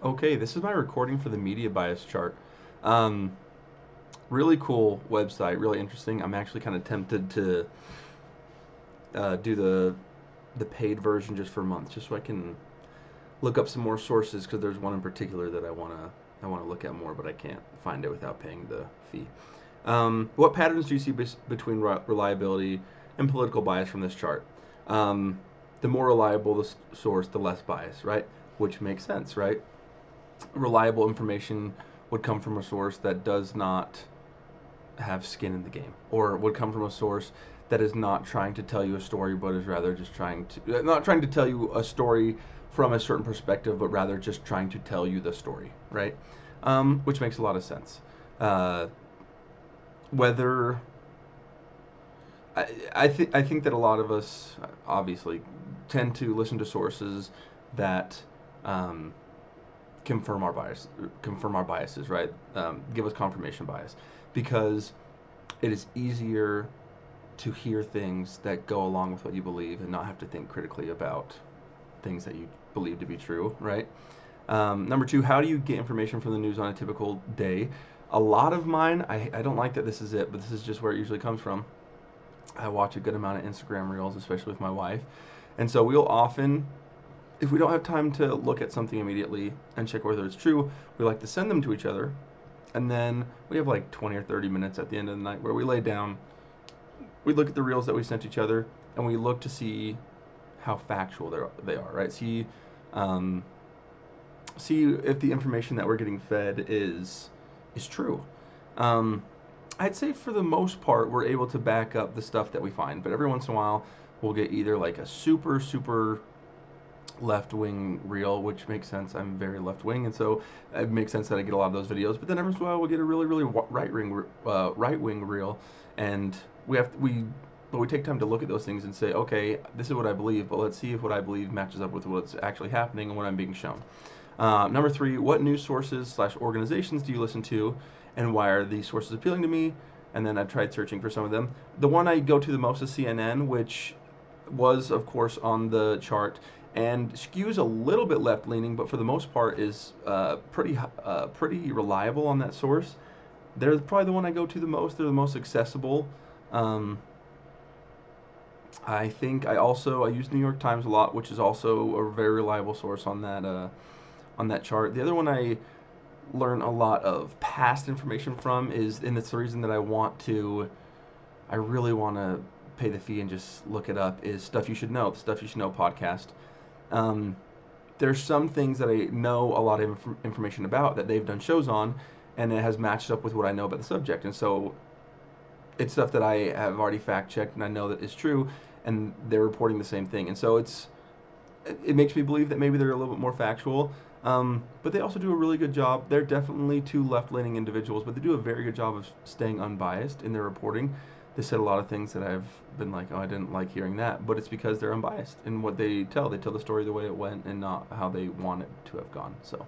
Okay, this is my recording for the media bias chart. Um, Really cool website, really interesting. I'm actually kind of tempted to do the paid version just for a month, just so I can look up some more sources because there's one in particular that I wanna look at more, but I can't find it without paying the fee. What patterns do you see between reliability and political bias from this chart? Um, the more reliable the source, the less bias, right? Which makes sense, right? Reliable information would come from a source that does not have skin in the game, or would come from a source that is not trying to tell you a story, but is rather just trying to not trying to tell you a story from a certain perspective, but rather just trying to tell you the story, right? Which makes a lot of sense. Uh, whether I think that a lot of us obviously tend to listen to sources that um, confirm our biases, right? Give us confirmation bias, because it is easier to hear things that go along with what you believe and not have to think critically about things that you believe to be true, right? Number two, how do you get information from the news on a typical day? A lot of mine, I don't like that this is it, but this is just where it usually comes from. I watch a good amount of Instagram reels, especially with my wife. And so we'll often, if we don't have time to look at something immediately and check whether it's true, we like to send them to each other. And then we have like 20 or 30 minutes at the end of the night where we lay down, we look at the reels that we sent each other, and we look to see how factual they are, right? Um, see if the information that we're getting fed is true. Um, I'd say for the most part, we're able to back up the stuff that we find, but every once in a while, we'll get either like a super left wing reel, which makes sense. I'm very left wing, and so it makes sense that I get a lot of those videos. But then every once in a while, we'll get a really right wing reel, and we take time to look at those things and say, okay, this is what I believe, but let's see if what I believe matches up with what's actually happening and what I'm being shown. Number three, what news sources/organizations do you listen to, and why are these sources appealing to me? And then I've tried searching for some of them. The one I go to the most is CNN, which was, of course, on the chart and skews a little bit left leaning, but for the most part is pretty reliable on that source. They're probably the one I go to the most. They're the most accessible. Um, I think I use New York Times a lot, which is also a very reliable source on that chart. The other one I learn a lot of past information from is, and it's the reason that I really want to pay the fee and just look it up, is Stuff You Should Know, the Stuff You Should Know podcast. Um, there's some things that I know a lot of information about that they've done shows on, and it has matched up with what I know about the subject. And so it's stuff that I have already fact checked and I know that is true, and they're reporting the same thing. And so it makes me believe that maybe they're a little bit more factual. But they also do a really good job. They're definitely two left leaning individuals, but they do a very good job of staying unbiased in their reporting. They said a lot of things that I've been like, oh, I didn't like hearing that, but it's because they're unbiased in what they tell. They tell the story the way it went and not how they want it to have gone. So